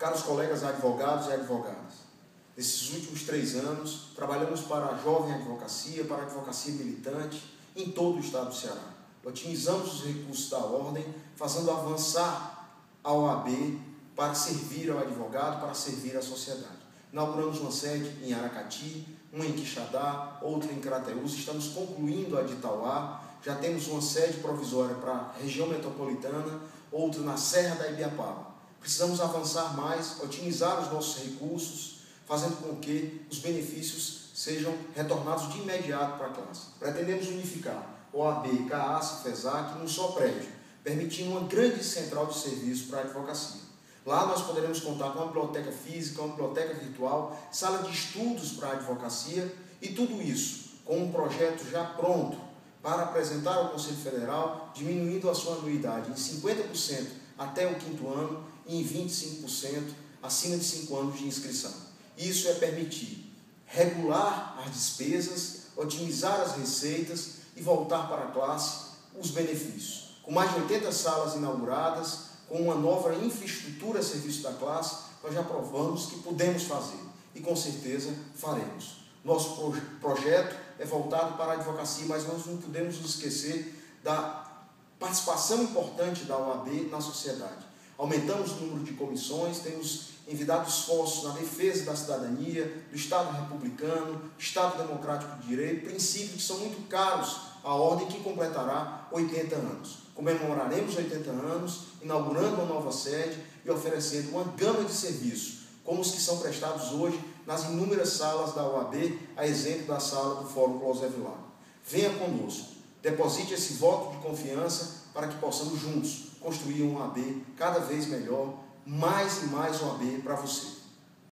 Caros colegas advogados e advogadas, nesses últimos 3 anos, trabalhamos para a jovem advocacia, para a advocacia militante, em todo o estado do Ceará. Otimizamos os recursos da ordem, fazendo avançar a OAB para servir ao advogado, para servir à sociedade. Inauguramos uma sede em Aracati, uma em Quixadá, outra em Crateús, estamos concluindo a de Itauá, já temos uma sede provisória para a região metropolitana, outra na Serra da Ibiapaba. Precisamos avançar mais, otimizar os nossos recursos, fazendo com que os benefícios sejam retornados de imediato para a classe. Pretendemos unificar OAB, CAAS e FESAC num só prédio, permitindo uma grande central de serviço para a advocacia. Lá nós poderemos contar com uma biblioteca física, uma biblioteca virtual, sala de estudos para a advocacia e tudo isso com um projeto já pronto para apresentar ao Conselho Federal, diminuindo a sua anuidade em 50% até o 5º ano e em 25% acima de 5 anos de inscrição. Isso é permitir regular as despesas, otimizar as receitas e voltar para a classe os benefícios. Com mais de 80 salas inauguradas, com uma nova infraestrutura a serviço da classe, nós já provamos que podemos fazer e com certeza faremos. Nosso projeto é voltado para a advocacia, mas nós não podemos nos esquecer da participação importante da OAB na sociedade. Aumentamos o número de comissões, temos envidado esforços na defesa da cidadania, do Estado republicano, Estado democrático de direito, princípios que são muito caros à ordem, que completará 80 anos. Comemoraremos 80 anos, inaugurando uma nova sede e oferecendo uma gama de serviços, como os que são prestados hoje nas inúmeras salas da OAB, a exemplo da sala do Fórum Clóvis Evilá. Venha conosco, deposite esse voto de confiança para que possamos juntos construir uma OAB cada vez melhor, mais e mais OAB para você.